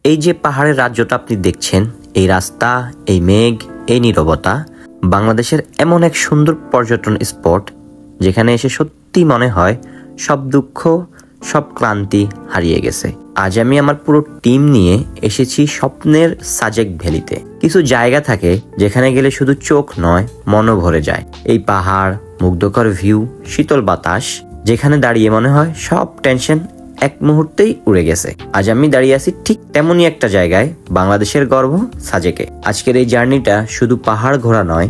এই যে পাহাড়ের রাজ্যটা আপনি দেখছেন, এই রাস্তা, এই মেঘ, এই নীরবতা বাংলাদেশের এমন এক সুন্দর পর্যটন স্পট যেখানে এসে সত্যি মনে হয় সব দুঃখ, সব ক্লান্তি হারিয়ে গেছে। আজ আমি আমার পুরো টিম নিয়ে এসেছি স্বপ্নের সাজেক ভ্যালিতে। কিছু জায়গা থাকে যেখানে গেলে শুধু চোখ নয়, মনও ভরে যায়। এই পাহাড়, মুগ্ধকর ভিউ, শীতল বাতাস, যেখানে দাঁড়িয়ে মনে হয় সব টেনশন এক মুহূর্তেই উড়ে গেছে। আজ আমি দাঁড়িয়ে আছি ঠিক তেমনই একটা জায়গায়, বাংলাদেশের গর্ব সাজেকে। আজকের এই জার্নিটা শুধু পাহাড় ঘোরা নয়,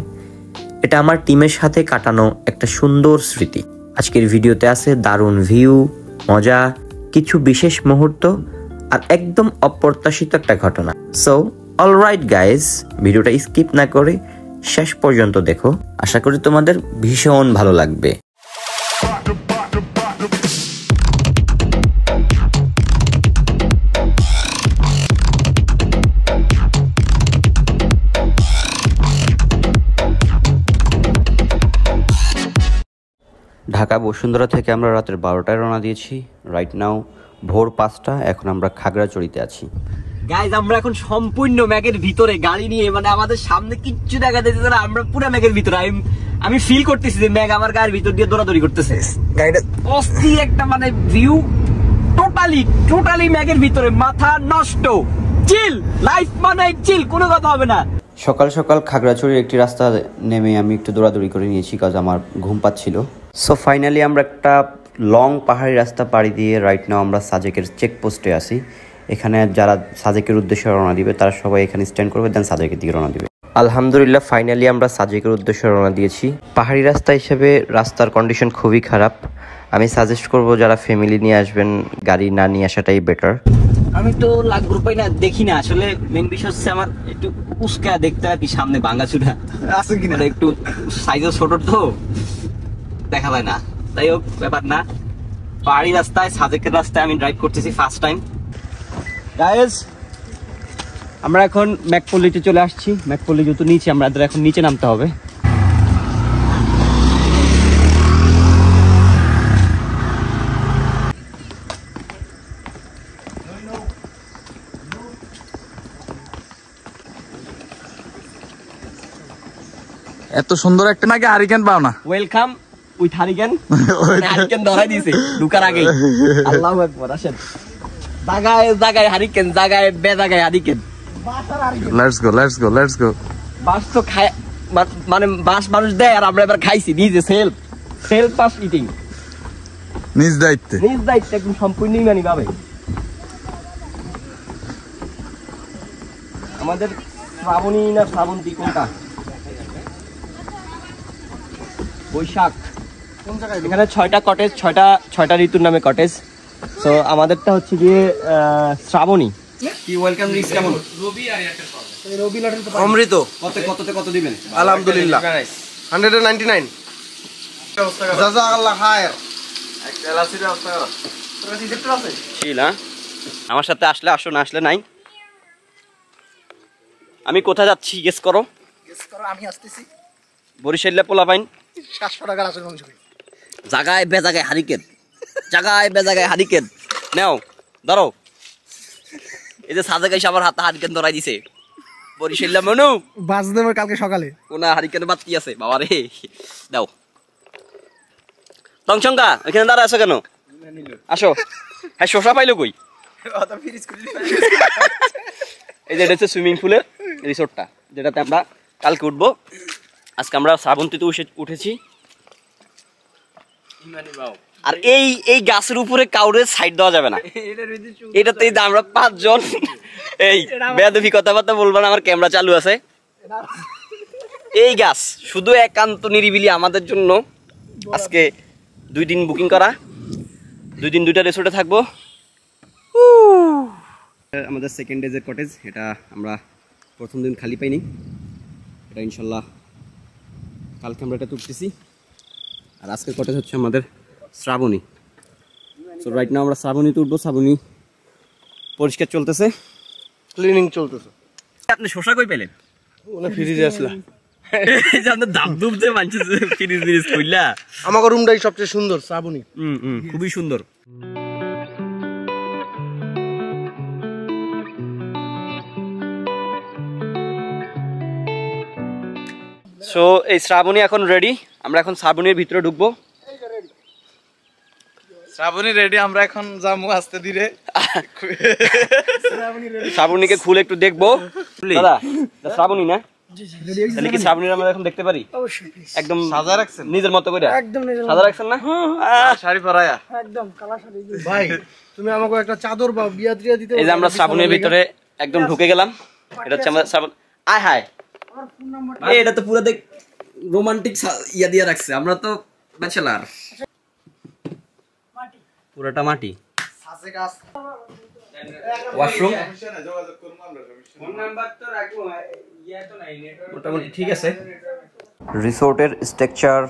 এটা আমার টিমের সাথে কাটানো একটা সুন্দর স্মৃতি। আজকের ভিডিওতে আছে দারুণ ভিউ, মজা, কিছু বিশেষ মুহূর্ত আর একদম অপ্রত্যাশিত একটা ঘটনা। সো অলরাইট গাইজ, ভিডিওটা স্কিপ না করে শেষ পর্যন্ত দেখো। আশা করি তোমাদের ভীষণ ভালো লাগবে। ঢাকা বসুন্ধরা থেকে আমরা রাতের 12টায় রওনা দিয়েছি। রাইট নাও ভোর 5টা। এখন আমরা খাগড়াছড়িতে আছি। গাইজ, আমরা এখন সম্পূর্ণ ম্যাগের ভিতরে গাড়ি নিয়ে, মানে আমাদের সামনে কিচ্ছু দেখা যাচ্ছে না, আমরা পুরো ম্যাগের ভিতরে। আমি ফিল করতেছি যে ম্যাগ আমার গাড়ির ভিতর দিয়ে দৌড়াদৌড়ি করতেছে। গাড়িটা অস্থির একটা মানে ভিউ, টোটালি ম্যাগের ভিতরে, মাথা নষ্ট। চিল লাইফ, মানে চিল, কোনো কথা হবে না। সকাল সকাল খাগড়াছড়ির একটি রাস্তা নেমে আমি একটু দৌড়াদৌড়ি করে নিয়েছি, কাজ আমার ঘুম পাচ্ছিল। সো ফাইনালি আমরা একটা লং পাহাড়ি রাস্তা পাড়ি দিয়ে রাইট নাও আমরা সাজেকের চেকপোস্টে আসি। এখানে যারা সাজেকের উদ্দেশ্যে রওনা দিবে তারা সবাই এখানে স্ট্যান্ড করবে, দেন সাজেকের দিকে রওনা দিবে। আলহামদুলিল্লাহ ফাইনালি আমরা সাজেকের উদ্দেশ্যে রওনা দিয়েছি। পাহাড়ি রাস্তা হিসেবে রাস্তার কন্ডিশন খুবই খারাপ। আমি সাজেস্ট করব যারা ফ্যামিলি নিয়ে আসবেন, গাড়ি না নিয়ে আসাটাই বেটার। আমি তো লাখ রুপাই না দেখি না, আসলে মেন বিষয় হচ্ছে আমার একটু উস্কা দেখতে আর কি, সামনে ভাঙাচুরা আছে কিনা, একটু সাইজও ছোট তো দেখা যায় না। তাই হোক, ব্যাপার না। পাহাড়ি রাস্তায়, সাজেকের রাস্তায় আমি ড্রাইভ করতেছি ফার্স্ট টাইম। গাইস, আমরা এখন ম্যাকপল্লিতে চলে আসছি। ম্যাকপল্লি যেহেতু নিচে, আমাদের এখন নিচে নামতে হবে। এত সুন্দর একটা নাকি হারিকেন পাও না। Welcome with hurricane. হারিকেন ধরাই দিয়েছে ঢুকার আগেই। আল্লাহু আকবার। আসেন, জায়গায় জায়গায় হারিকেন, জায়গায় বেজায়গায় হারিকেন। Let's go. বাস তো খায়, মানে বাস মানুষ দেয়, আর আমরা এবার খাইছি নিজে। সেলফ বাস ইটিং, নিজ দায়িত্বে একদম সম্পূর্ণ ইমানি ভাবে। আমাদের শ্রাবণী না শ্রাবন্তী কোনটা? বৈশাখ। এখানে 6টা কটেজ, 6টা ঋতুর নামে কটেজ। তো আমাদেরটা হচ্ছে গিয়ে শ্রাবণী। কি ওয়েলকাম ড্রিঙ্কস কেমন? অমৃত কত দিবেন? আলহামদুলিল্লাহ 199। জাযাকাল্লাহ খায়ের। আমার সাথে আসলে আসো, না আসলে নাই। আমি কোথায় যাচ্ছি গেস করো? আমি আসতেছি বরিশালে পোলাপাইন 700 টাকার আসল মাংস। জায়গায় বেজায়গায় হারিকেন। নাও ধরো। এই যে সাজে গাইছে আমার হাতে হারিকেন ধরাই দিছে। বরিশালে মনু বাস দেবে কালকে সকালে। কোন হারিকেন বাদ কি আছে বাবা রে? দাও। টংচঙ্কা এখানে দাঁড়া আছো কেন? আসো। হ্যাঁ, শশা পাইলো কই? এই যে এটা হচ্ছে সুইমিং পুলের রিসোর্টটা, যেটাতে আমরা কালকে উঠবো। আজকে আমরা শ্রাবন্তীতে উঠেছি। আর এই গাছের উপরে কাউরে সাইড দেওয়া যাবে না। এটাতে আমরা 5 জন। এই বেয়াদবি কথাবার্তা বলবো না, আমার ক্যামেরা চালু আছে। এই গাছ শুধু একান্ত নিরিবিলি আমাদের জন্য। আজকে 2 দিন বুকিং করা, 2 দিন 2টা রিসোর্টে থাকবো। আমাদের সেকেন্ড ডেজের কটেজ, এটা আমরা প্রথম দিন খালি পাইনি। এটা ইনশাল্লাহ কালকে আমরা এটা তুলতেছি। আর আজকের কটেজ হচ্ছে আমাদের শ্রাবণী। সো রাইট নাও আমরা শ্রাবণী তুলবো। শ্রাবণী পরিষ্কার চলতেছে, ক্লিনিং চলতেছে। আপনি শশা কই পেলেন? ফ্রিজে আসলা। আমার রুমটাই সবচেয়ে সুন্দর, শ্রাবণী। খুবই সুন্দর। সো এই শ্রাবণী এখন রেডি, আমরা এখন শ্রাবণীর ভিতরে ঢুকবো। শ্রাবণী রেডি, আমরা এখন যাবো আস্তে ধীরে। শ্রাবণীকে খুলে একটু দেখবো। দাদা শ্রাবণী না, তাহলে কি শ্রাবণীর আমরা এখন দেখতে পারি? একদম সাজা রাখছেন নিজের মতো করে, একদম সাজা রাখছেন না? শাড়ি পরায়া একদম কালা শাড়ি। ভাই তুমি আমাকে একটা চাদর বা বিয়া টিয়া দিতে। এই যে আমরা শ্রাবণীর ভিতরে একদম ঢুকে গেলাম। এটা হচ্ছে আমাদের শ্রাবণ। আয় হায়, এটা তো পুরো দেখ রোমান্টিক ইয়া দিয়ে রাখছে। আমরা তো ব্যাচেলার, পুরোটা মাটি। ওয়াশরুম মোটামুটি ঠিক আছে। রিসোর্টের স্ট্রাকচার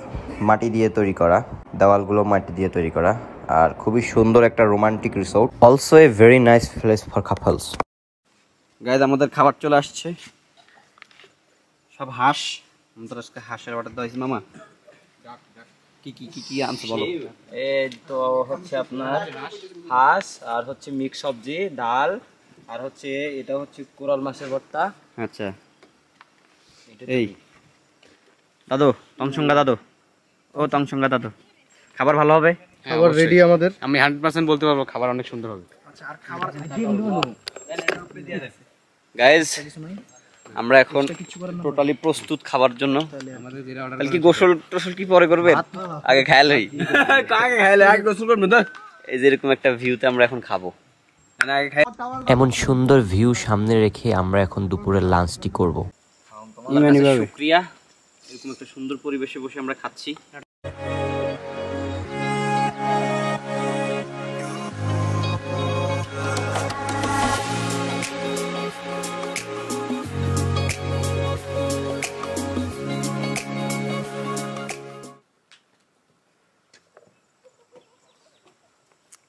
মাটি দিয়ে তৈরি করা, দেওয়ালগুলো মাটি দিয়ে তৈরি করা, আর খুবই সুন্দর একটা romantic resort. Also a very nice place for couples. Guys আমাদের খাবার চলে আসছে, সব হাঁস। আমাদের আজকে হাঁসের অর্ডার দেওয়া হয়েছে। মামা কি কি কি কি আনছো বলো? এই তো হচ্ছে আপনার হাঁস, আর হচ্ছে মিক্স সবজি, ডাল, আর হচ্ছে এটা হচ্ছে কোরাল মাছের ভর্তা। আচ্ছা এই দাদু, তংসঙ্গা দাদু, ও তংসঙ্গা দাদু, খাবার ভালো হবে? খাবার রেডি আমাদের। আমি 100% বলতে পারবো খাবার অনেক সুন্দর হবে। গাইজ আমরা এখন টোটালি প্রস্তুত খাবার জন্য। তাহলে কি গোসল টোসল কি পরে করবেন? আগে খেয়াল হই, আগে খেয়াল আগে গোসল করবেন না। এই যে এরকম একটা ভিউতে আমরা এখন খাবো। এমন সুন্দর ভিউ সামনে রেখে আমরা এখন দুপুরের লাঞ্চটি করব। শুকরিয়া, এরকম একটা সুন্দর পরিবেশে বসে আমরা খাচ্ছি।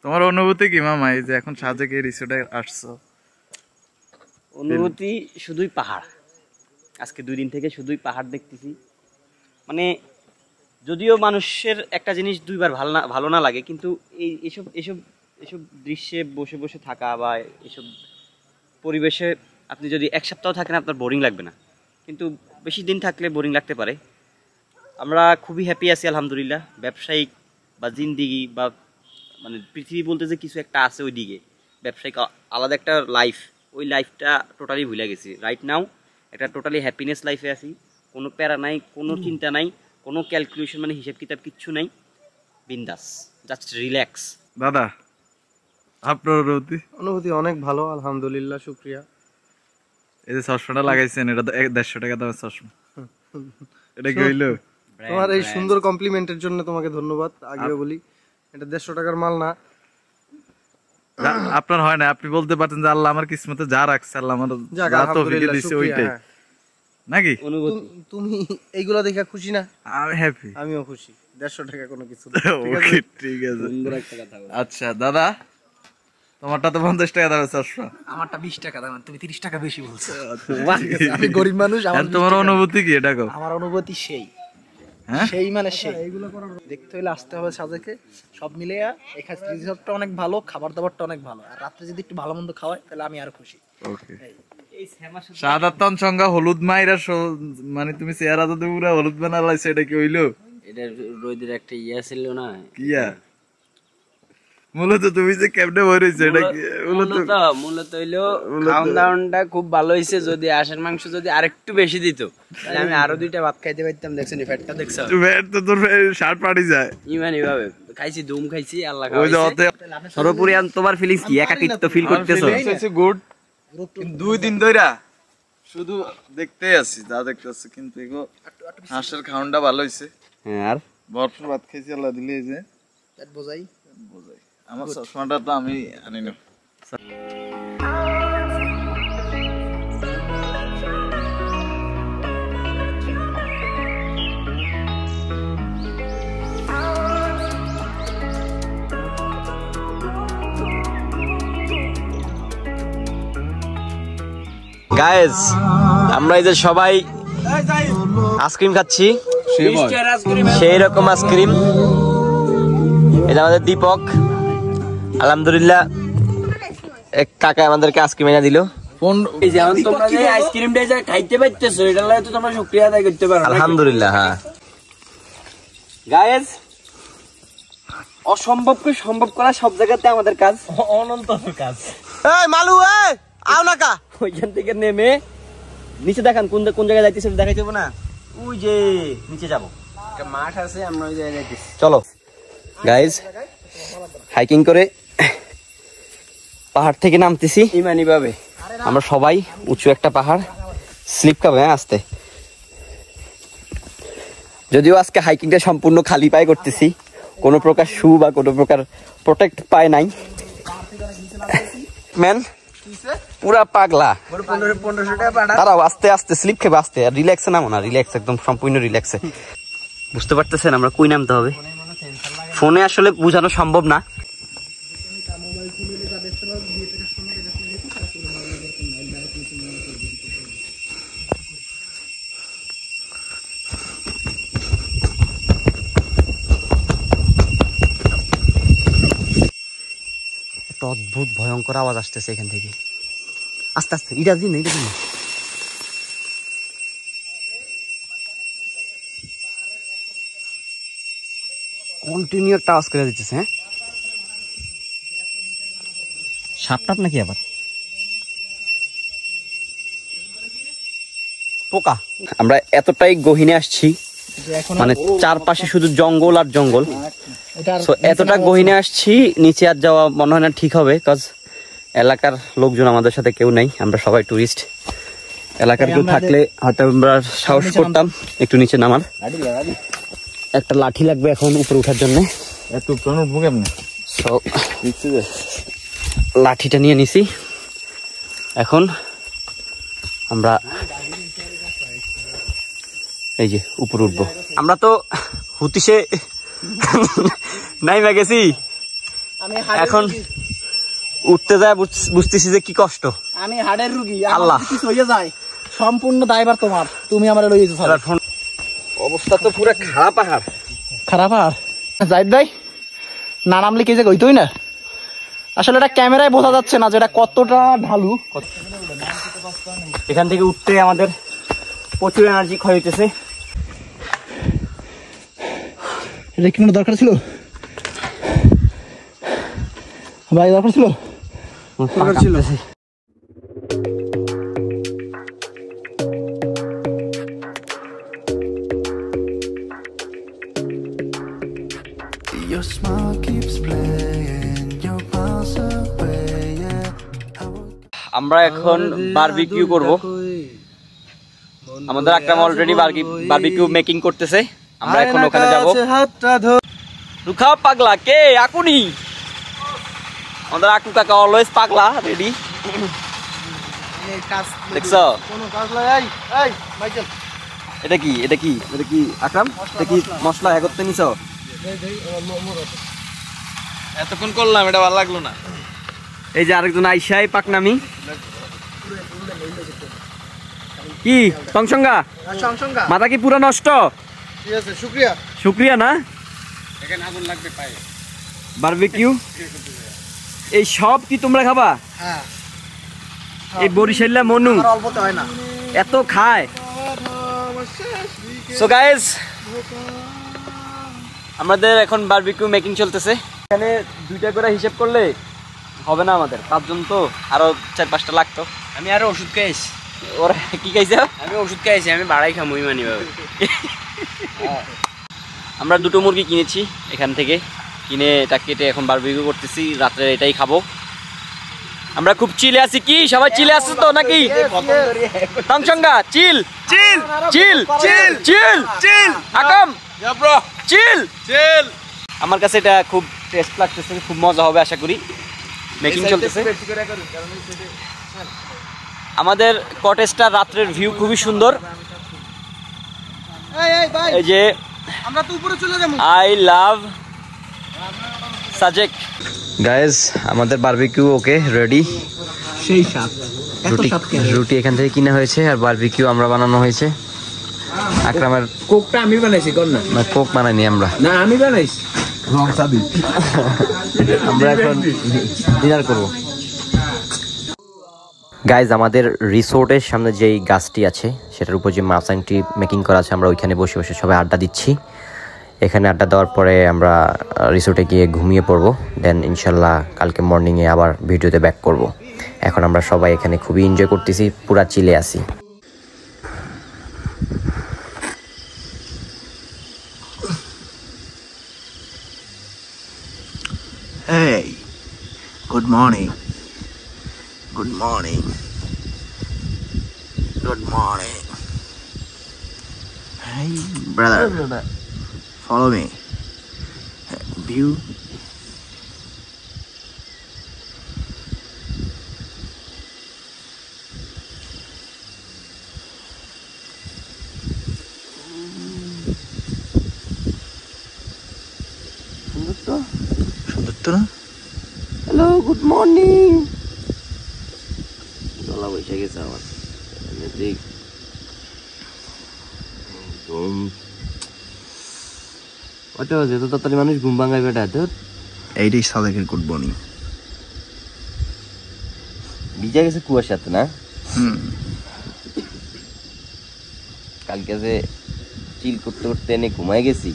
তোমার অনুভূতি কি মামা, এই যে এখন সাজেকে রিসোর্টে আসছো? অনুভূতি শুধুই পাহাড়। আজকে 2 দিন থেকে শুধুই পাহাড় দেখতেছি। মানে যদিও মানুষের একটা জিনিস 2 বার ভালো না লাগে, কিন্তু এসব দৃশ্যে বসে বসে থাকা বা এসব পরিবেশে আপনি যদি 1 সপ্তাহ থাকেন আপনার বোরিং লাগবে না, কিন্তু বেশি দিন থাকলে বোরিং লাগতে পারে। আমরা খুবই হ্যাপি আছি আলহামদুলিল্লাহ। ব্যবসায়িক বা জিন্দিগি বা মানে পৃথিবী বলতে যে কিছু একটা আছে ওই দিকে, ব্যবসায়িক আলাদা একটা লাইফ, ওই লাইফটা টোটালি ভুলে গেছি। রাইট নাও একটা টোটালি হ্যাপিনেস লাইফে আছি। কোনো প্যারা নাই, কোনো চিন্তা নাই, কোনো ক্যালকুলেশন মানে হিসাব কিতাব কিচ্ছু নাই, বিন্দাস, জাস্ট রিল্যাক্স। দাদা আপনার অনুভূতি অনেক ভালো আলহামদুলিল্লাহ, শুকরিয়া। এই যে চশমাটা লাগাইছেন, এটা তো 150 টাকা দামের চশমা, এটা কি হইলো? তোমার এই সুন্দর কমপ্লিমেন্টের জন্য তোমাকে ধন্যবাদ। আগেও বলি এটা 150 টাকার মাল না। আপনার হয় না, আপনি বলতে পারতেন যে আল্লাহ আমার কিসমতে যা রাখছে, আল্লাহ আমার যা তৌফিক দিয়েছে ওইটাই নাকি? তুমি এইগুলা দেখে খুশি না? আমি হ্যাপি, আমিও খুশি। 150 টাকা কোনো কিছু। ওকে ঠিক আছে, সুন্দর একটা কথা। আচ্ছা দাদা, তোমারটা তো 50 টাকা দামের চশমা, আমারটা 20 টাকা দাম, তুমি 30 টাকা বেশি বলছো। আমি গরিব মানুষ। তোমার অনুভূতি কি এটা? আমার অনুভূতি সেই মানে সেই দেখতে হইলে আসতে হবে সাজেকে। সব মিলে এখানে রিসোর্টটা অনেক ভালো, খাবার দাবারটা অনেক ভালো, আর রাত্রে যদি একটু ভালো মন্দ খাওয়ায় তাহলে আমি আরো খুশি। ওকে। সাদাতন সঙ্গা হলুদ মাইরা মানে তুমি চেহারা তো পুরো হলুদ বানালাইছো, এটা কি হইলো? এটা রোদের একটা ইয়া ছিল না, কিয়া মূলত তুমি যে ক্যাপটা ভরেছো এটা কি? মূলত হইলো খাওন দাওনটা খুব ভালো হইছে। যদি আশের মাংস যদি আরেকটু বেশি দিত তাহলে আমি আরো 2টা ভাত খাইতে পারতাম। দেখছেন ফ্যাটটা, দেখছো? ফ্যাট তো তোর শার্ট পাড়ি যায়। ইমানি ভাবে খাইছি, দুম খাইছি, আল্লাহ খাওয়াইছে। সর্বোপরি তোমার ফিলিংস কি? একাকিত্ব ফিল করতেছো? গুড। 2 দিন ধইরা শুধু দেখতেই আছি, যা দেখতেছি, কিন্তু এগো হাঁসের খাওনটা ভালো হইছে। হ্যাঁ, আর ভরপুর ভাত খাইছি, আল্লাহ দিলে। এই যে পেট বোঝাই। আমার চশমাটা তো আমি আনি না। গাইস আমরা এই যে সবাই আইসক্রিম খাচ্ছি, সেই রকম আইসক্রিম। এটা আমাদের দীপক, আলহামদুলিল্লাহ এক কাকা আমাদেরকে আইসক্রিম এনে দিল। এই যে তোমরা যে আইসক্রিমটা যা খাইতে পারতেছো এটা লাগে তো তোমরা শুকরিয়া আদায় করতে পারো আলহামদুলিল্লাহ। হ্যাঁ গাইস, অসম্ভবকে সম্ভব করা সব জায়গাতে আমাদের কাজ, অনন্ত কাজ। এই মালু, এই আও না কা ওইখান থেকে নেমে নিচে দেখান কোন কোন জায়গায় যাইতেছে, দেখাই যাবো না? ওই যে নিচে যাবো, একটা মাঠ আছে, আমরা ওই জায়গায় যাইতেছি। চলো গাইস, হাইকিং করে পাহাড় থেকে নামতেছি ইমানি ভাবে। আমরা সবাই। উঁচু একটা পাহাড়, স্লিপ খাবে। হ্যাঁ আস্তে। যদিও আজকে হাইকিংটা সম্পূর্ণ খালি পায়ে করতেছি, কোনো প্রকার শু বা কোনো প্রকার প্রোটেক্ট পায় নাই। ম্যান পুরা পাগলা। 1500 টাকা পাড়া। তারাও আস্তে আস্তে স্লিপ খেবে, আস্তে। আর রিল্যাক্সে নামো না, রিল্যাক্স, একদম সম্পূর্ণ রিল্যাক্সে। বুঝতে পারতেছেন আমরা কই নামতে হবে? ফোনে আসলে বোঝানো সম্ভব না। অদ্ভুত ভয়ঙ্কর আওয়াজ আসতেছে এখান থেকে। আস্তে আস্তে, এটা দিন, এটা দিন। কন্টিনিউ একটা আওয়াজ করে দিতেছে। হ্যাঁ, সাপটাপ নাকি আবার পোকা? আমরা এতটাই গহীনে আসছি, মানে চারপাশে শুধু জঙ্গল আর জঙ্গল। এতটা গহীনে আসছি, নিচে আর যাওয়া মনে হয় না ঠিক হবে, কজ এলাকার লোকজন আমাদের সাথে কেউ নেই, আমরা সবাই টুরিস্ট। এলাকার কেউ থাকলে হয়তো আমরা সাহস করতাম একটু নিচে নামার। একটা লাঠি লাগবে এখন উপরে ওঠার জন্য। লাঠিটা নিয়ে নিছি, এখন আমরা এই যে উপরে উঠবো। আমরা তো হুতিশে নাইমা গেছি, এখন উঠতে যায় বুঝতেছি যে কি কষ্ট। আমি হাড়ের রুগী, আল্লাহ কিছু হয়ে যায় সম্পূর্ণ দায়ভার তোমার, তুমি আমার লইয়ে যাও। অবস্থা তো পুরো খারাপ। পাহাড় খারাপ। আর জাহিদ ভাই না নামলে কি যে কইতোই না, আসলে এটা ক্যামেরায় বোঝা যাচ্ছে না যে এটা কতটা ঢালু। এখান থেকে উঠতে আমাদের প্রচুর এনার্জি ক্ষয় হইতেছে। এটা কি কোনো দরকার ছিল ভাই? দরকার ছিল, দরকার ছিল। Your smile keeps playing, you're miles away, yeah. আমরা এখন বারবিকিউ করব। আমাদের আকরাম অলরেডি বারবিকিউ মেকিং করতেছে, আমরা এখন ওখানে যাব। রুখা পাগলা কে? আকুনি। আমাদের আকু কাকা অলওয়েজ পাগলা, রেডি। দেখছো এটা কি? এটা কি? এটা কি আকরাম? এটা কি মশলা এক করতে নিছো? এতক্ষণ করলাম, এটা ভালো লাগলো না। এই যে আরেকজন আইসাই পাকনামি। কি সংসঙ্গা? মাথা কি পুরো নষ্ট? ঠিক আছে, শুকরিয়া। শুকরিয়া না? এখানে আগুন লাগবে পায়ে। বারবিকিউ এই সব কি তোমরা খাবা? হ্যাঁ, এই বরিশাল্লা মনু আর অল্পতে হয় না, এত খায়। সো গাইস, আমাদের এখন বারবিকিউ মেকিং চলতেছে। এখানে 2টা করে হিসাব করলে হবে না, আমাদের 5 জন তো, আরো 4-5টা লাগতো। আমি আরো ওষুধ খাইছি। ওরা কি খাইছে? আমি ওষুধ খাইছি, আমি বাড়াই খামো ইমানি ভাবে। আমরা 2টো মুরগি কিনেছি এখান থেকে, কিনে এটা কেটে এখন বারবিকিউ করতেছি। রাত্রে এটাই খাবো। আমরা খুব চিলে আছি। কি সবাই চিলে আছো তো নাকি? সংসঙ্গা চিল চিল চিল চিল চিল চিল আকম চিল চিল। আমার কাছে এটা খুব টেস্ট লাগতেছে, খুব মজা হবে আশা করি। মেকিং চলতেছে। আমাদের কটেজটা রাত্রের ভিউ খুবই সুন্দর। এই যে আমরা তো উপরে চলে যাবো। I love Sajek. গাইস, আমাদের বারবিকিউ ওকে রেডি। সেই স্বাদ, রুটি এখান থেকে কিনা হয়েছে, আর বারবিকিউ আমরা বানানো হয়েছে। আকরামের কোকটা আমি বানাইছি, কোন না কোক বানাইনি আমরা, না আমি বানাইছি। আমরা এখন ডিনার করব। গাইজ আমাদের রিসোর্টের সামনে যেই গাছটি আছে সেটার উপর যে মাসাইনটি মেকিং করা আছে, আমরা ওইখানে বসে বসে সবাই আড্ডা দিচ্ছি। এখানে আড্ডা দেওয়ার পরে আমরা রিসোর্টে গিয়ে ঘুমিয়ে পড়বো, দেন ইনশাল্লাহ কালকে মর্নিংয়ে আবার ভিডিওতে ব্যাক করব। এখন আমরা সবাই এখানে খুবই এনজয় করতেছি, পুরা চিলে আসি। Hey, good morning. Good morning. Good morning. Hey, brother. Follow me. View. Hello, good morning. চলা বসে গেছে আমার ওটা যেত তাড়াতাড়ি মানুষ ঘুম ভাঙায় বেটা। এইটাই সাদেকের গুড মর্নিং। ভিজা গেছে কুয়াশাতে না? কালকে যে চিল করতে করতে এনে ঘুমাই গেছি।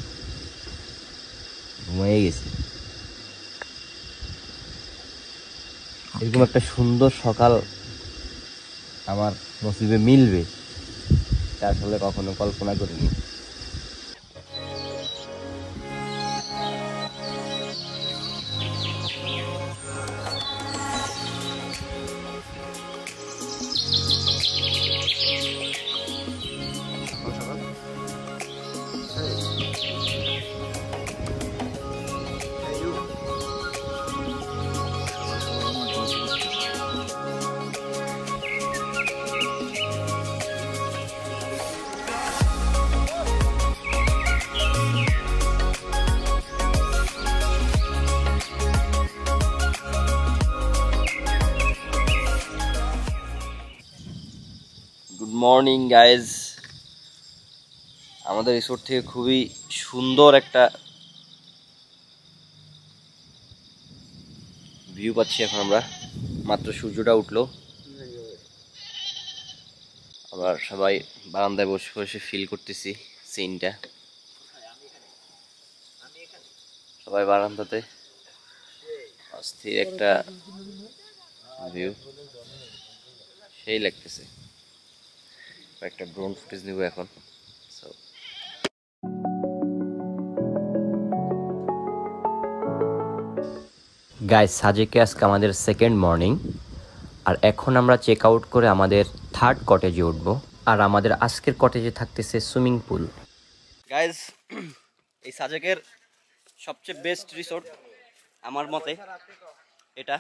এরকম একটা সুন্দর সকাল আমার নসিবে মিলবে তা আসলে কখনো কল্পনা করিনি। Good morning guys. আমাদের রিসোর্ট থেকে খুবই সুন্দর একটা ভিউ পাচ্ছি এখন আমরা। মাত্র সূর্যটা উঠলো, আবার সবাই বারান্দায় বসে বসে ফিল করতেছি সিনটা। সবাই বারান্দাতে, অস্থির একটা ভিউ, সেই লাগতেছে। একটা ড্রোন ফুটেজ নিব এখন। গাইজ সাজেকে আজকে আমাদের সেকেন্ড মর্নিং, আর এখন আমরা চেক আউট করে আমাদের থার্ড কটেজে উঠবো। আর আমাদের আজকের কটেজে থাকতেছে সুইমিং পুল। গাইজ এই সাজেকের সবচেয়ে বেস্ট রিসোর্ট আমার মতে এটা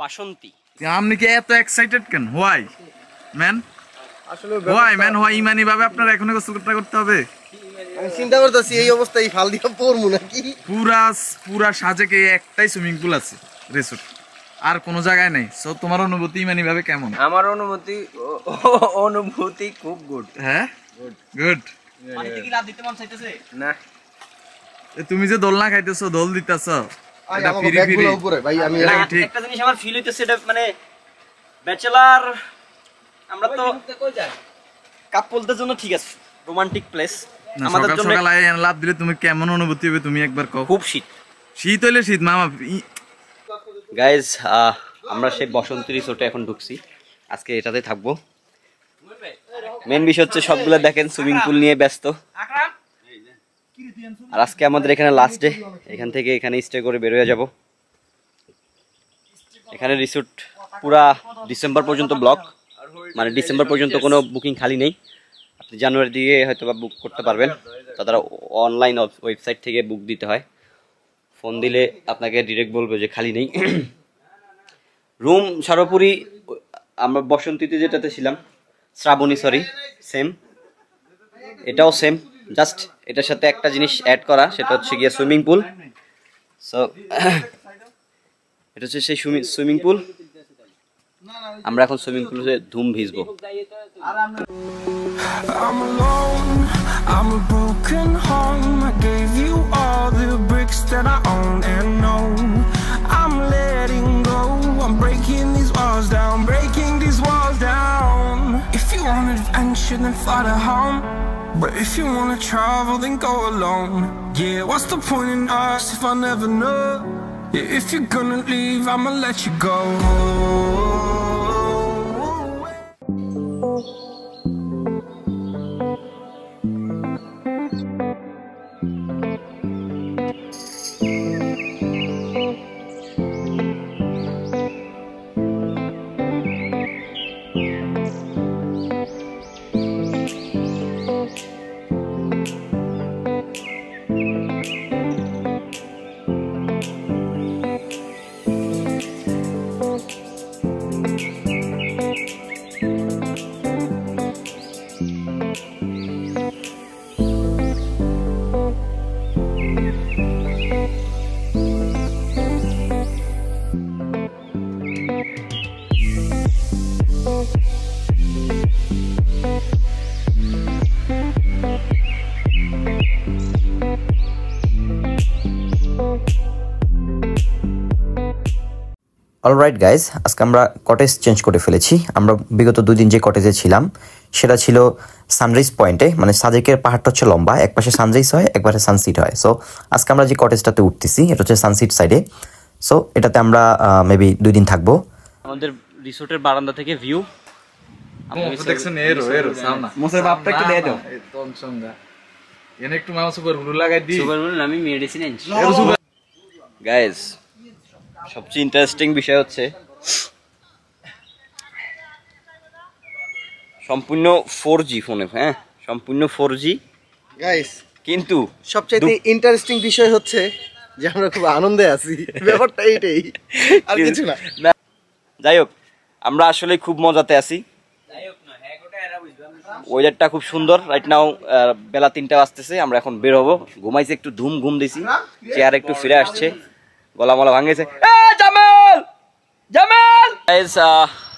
বাসন্তী। আপনি কি এত এক্সাইটেড কেন? Why man? Why man? Why ইমানি ভাবে আপনার এখনো গোসল করতে হবে? আমি চিন্তা করতেছি এই অবস্থায় ফাল দিয়ে পড়বো নাকি। পুরা সাজেকে একটাই সুইমিং পুল আছে রিসোর্ট, আর কোনো জায়গায় নেই। সো তোমার অনুভূতি ইমানি ভাবে কেমন? আমার অনুভূতি খুব গুড। হ্যাঁ, গুড। পানিতে কি লাফ দিতে মন চাইতেছে না? তুমি যে দোলনা খাইতেছো, দোল দিতেছো, এটা ফিরি ফিরি ভাই আমি ঠিক। একটা জিনিস আমার ফিল হইতেছে, এটা মানে ব্যাচেলার আমরা তো কাপলদের জন্য ঠিক আছে, রোমান্টিক প্লেস। আমাদের জন্য সকাল সকাল লাভ দিলে তুমি কেমন অনুভূতি হবে তুমি একবার কও। খুব শীত। শীত হইলে শীত মামা। গাইজ আমরা সেই বসন্তী রিসোর্টে এখন ঢুকছি, আজকে এটাতে থাকবো। মেন বিষয় হচ্ছে সবগুলো দেখেন সুইমিং পুল নিয়ে ব্যস্ত। আর আজকে আমাদের এখানে লাস্ট ডে, এখান থেকে এখানে স্টে করে বের হয়ে যাব। এখানে রিসোর্ট পুরা ডিসেম্বর পর্যন্ত ব্লক, মানে ডিসেম্বর পর্যন্ত কোনো বুকিং খালি নেই। আপনি জানুয়ারি দিকে হয়তো বা বুক করতে পারবেন, তাছাড়া অনলাইন ওয়েবসাইট থেকে বুক দিতে হয়। ফোন দিলে আপনাকে ডিরেক্ট বলবে যে খালি নেই। রুম সর্বোপরি আমরা বসন্তীতে যেটাতে ছিলাম, শ্রাবণী সেম, এটাও সেম, জাস্ট এটার সাথে একটা জিনিস অ্যাড করা, সেটা হচ্ছে গিয়ে সুইমিং পুল। সো এটা হচ্ছে সেই সুইমিং পুল। আমরা এখন সুইমিং পুলে ধুম ভিজবো। I'm alone, I'm a broken home. I gave you all the bricks that I own and know. I'm letting go shouldn't fly to home. But if you wanna travel, then go alone. Yeah, what's the point in us if I never know? Yeah, if you're gonna leave, I'ma let you go. Alright guys, আজকে আমরা cottage change করে ফেলেছি। আমরা বিগত 2 দিন যে কটেজে ছিলাম সেটা ছিল সানরাইজ পয়েন্টে, মানে সাজেকের পাহাড়টা হচ্ছে লম্বা, এক পাশে সানরাইজ হয়, এক পাশে সানসিট হয়। সো আজকে আমরা যে কটেজটাতে উঠতেছি এটা হচ্ছে সানসিট সাইডে। সো এটাতে আমরা মেবি 2 দিন থাকবো। আমাদের রিসোর্টের বারান্দা থেকে ভিউ দেখছেন এরো সামনা মোসের বাপটা একটু দিয়ে দাও। এই তো সঙ্গা এনে একটু মামা সুপার ব্লু লাগাই দি। সুপার ব্লু আমি মেডিসিন আনছি। গাইস, সবচেয়ে ইন্টারেস্টিং বিষয় হচ্ছে সম্পূর্ণ 4G ফোনে, হ্যাঁ সম্পূর্ণ 4G গাইস। কিন্তু সবচেয়ে ইন্টারেস্টিং বিষয় হচ্ছে যে আমরা খুব আনন্দে আছি, ব্যাপারটা এইটাই, আর কিছু না। যাই হোক, আমরা আসলে খুব মজাতে আছি। ওয়েদারটা খুব সুন্দর। রাইট নাও বেলা 3টা বাজতেছে। আমরা এখন বের হবো। ঘুমাইছি একটু, ঘুম দিছি, চেয়ার একটু ফিরে আসছে, গলা মলা ভাঙেছে। জামাল জামাল গাইস,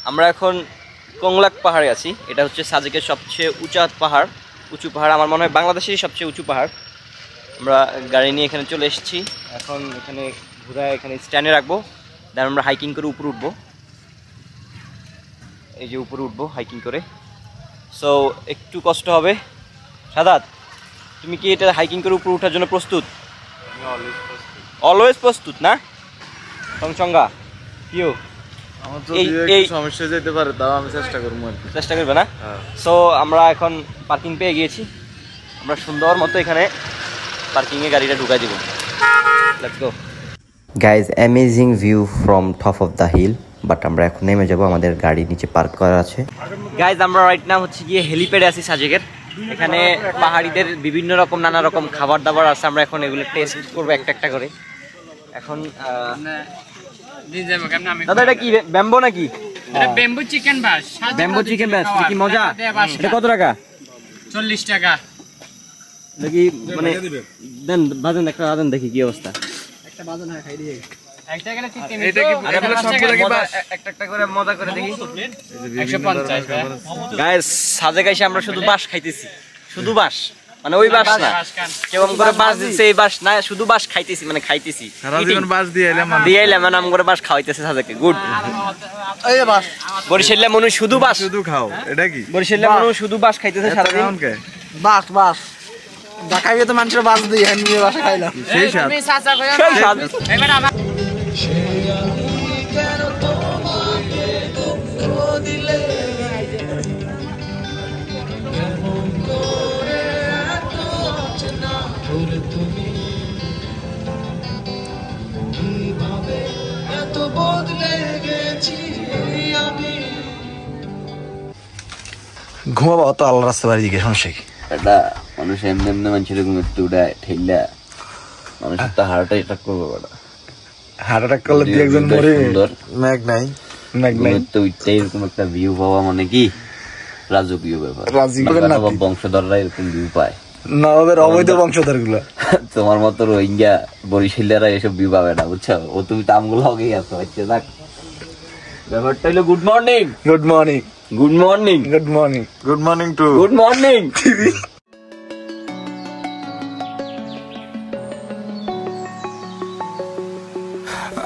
আমরা এখন কংলাক পাহাড়ে আছি। এটা হচ্ছে সাজেকের সবচেয়ে উঁচু পাহাড়। আমার মনে হয় বাংলাদেশেরই সবচেয়ে উঁচু পাহাড়। আমরা গাড়ি নিয়ে এখানে চলে এসেছি। এখন এখানে ঘুরায় এখানে স্ট্যান্ডে রাখবো, দেন আমরা হাইকিং করে উপরে উঠবো। এই যে উপরে উঠবো হাইকিং করে। সো একটু কষ্ট হবে। সাদাত, তুমি কি এটা হাইকিং করে উপরে ওঠার জন্য প্রস্তুত? অলওয়েজ প্রস্তুত না সংসঙ্গা? কিও আমার তো এই সমস্যা যেতে পারে, তাও আমি চেষ্টা করব। চেষ্টা করবে না? সো আমরা এখন পার্কিং পেয়ে গিয়েছি। আমরা সুন্দর মতো এখানে পার্কিংয়ে গাড়িটা ঢুকাই দিব। Let's go guys, amazing view from top of the hill. But আমরা এখন নেমে যাবো, আমাদের গাড়ি নিচে পার্ক করা আছে। গাইজ, আমরা রাইট নাও হচ্ছে গিয়ে হেলিপ্যাডে আছি সাজেকের। এখানে পাহাড়িদের বিভিন্ন রকম নানা রকম খাবার দাবার আছে। আমরা এখন এগুলো টেস্ট করবো একটা করে। এখন দাদা, এটা কি ব্যাম্বো নাকি? ব্যাম্বু চিকেন বাস। ব্যাম্বো চিকেন বাস কি মজা? এটা কত টাকা? 40 টাকা। দেখি মানে দেন, বাজেন একটা, বাজেন দেখি কি অবস্থা। একটা বাজন হয়, খাই দিয়ে একটা করে চিকেন। এটা কি এগুলো সবগুলো কি একটা করে মজা করে দেখি। 150 গাইস, সাজেক এসে আমরা শুধু বাস খাইতেছি, শুধু বাস, মানে ওই বাস না, কেমন করে বাস দিচ্ছে এই বাস না, শুধু বাস খাইতেছি, মানে খাইতেছি সারা জীবন বাস দিয়ে এলাম মানে আমরা বাস খাওয়াইতেছে সাজেকে। গুড। এই বাস বরিশালে মনু শুধু বাস, শুধু খাও। এটা কি বরিশালে মনু শুধু বাস খাইতেছে সারা দিন। বাস ঢাকা গিয়ে তো মানুষের বাস দিয়ে নিয়ে বাসা খাইলাম। সেই স্বাদ। তুমি চাচা কইও সেই স্বাদ। এবার আমার ঘুমাবো তো আল্লাহ রাস্তা বাড়ি দিকে, সমস্যা কি? এটা মানুষ এমনি এমনি মানুষের ঘুমেতে উঠায় ঠেললা, মানুষের তো হার্ট অ্যাটাক করবে। হার্ট অ্যাটাক করলে দুই একজন মরে। ম্যাগ নাই তো উঠতে এরকম একটা ভিউ পাওয়া মানে কি রাজকীয় ব্যাপার। বংশধররা এরকম ভিউ পায়, নবাবের অবৈধ বংশধর গুলো। তোমার মতো রোহিঙ্গা বরিশালিয়ারা এসব ভিউ পাবে না, বুঝছো? ও তুমি তো আমগুলো হগেই আছো। আচ্ছা যাক, ব্যাপারটা হলো good morning. Good morning, good morning, good morning, good morning to good morning.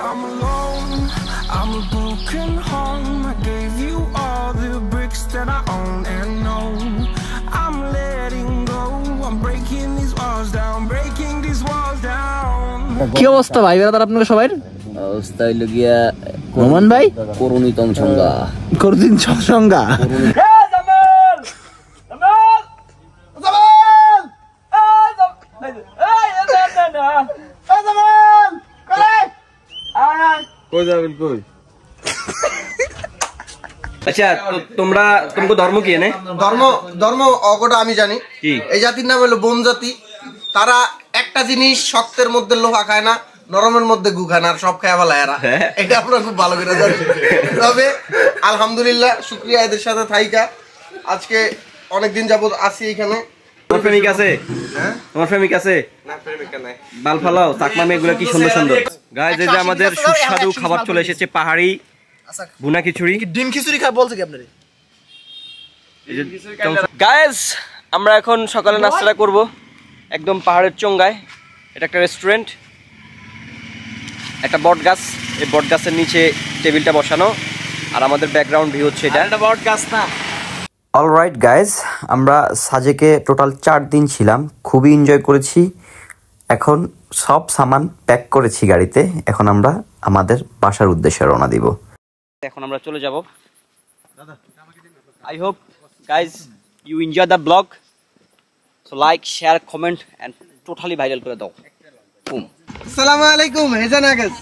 I'm alone, I'm a broken home. I gave you all the bricks that I own and know. I'm letting go, I'm breaking these walls down, breaking these walls down. কি অবস্থা ভাই বেরাদার আপনাদের সবাই? অবস্থা হইল গিয়া Roman ভাই করুণিতম সংজ্ঞা করদিন সংজ্ঞা কই যাবেন কই? আচ্ছা তোমরা ধর্ম কি এনে? ধর্ম অগটা আমি জানি। এই জাতির নাম হলো বোম জাতি। তারা একটা জিনিস শক্তের মধ্যে লোহা খায় না, নরমের মধ্যে গু খায় না, আর সব খায় বলা এরা। এটা আমরা খুব ভালো করে জানি। তবে আলহামদুলিল্লাহ শুকরিয়া এদের সাথে থাইকা আজকে অনেকদিন যাবত আছি এখানে। তোমার প্রেমিক আছে? হ্যাঁ তোমার প্রেমিক আছে? না প্রেমিকা নাই। বাল ফালাও চাকমা মেয়েগুলো কি সুন্দর সুন্দর। গাইস এই যে আমাদের সুস্বাদু খাবার চলে এসেছে, পাহাড়ি ভুনা খিচুড়ি। ডিম খিচুড়ি খায় বলছে কি আপনারে? গাইস আমরা এখন সকালে নাস্তাটা করব একদম পাহাড়ের চঙ্গায়। এটা একটা রেস্টুরেন্ট, একটা বট গাছ, এই বট গাছের নিচে টেবিলটা বসানো, আর আমাদের ব্যাকগ্রাউন্ড ভিউ হচ্ছে এটা। এটা বট গাছ না। অলরাইট গাইজ, আমরা সাজেকে টোটাল 4 দিন ছিলাম, খুবই এনজয় করেছি। এখন সব সামান প্যাক করেছি গাড়িতে, এখন আমরা আমাদের বাসার উদ্দেশ্যে রওনা দিব। এখন আমরা চলে যাব। I hope guys you enjoy the vlog, so like, share, comment and totally viral করে দাও। আসসালামু আলাইকুম, হেজান আগাস।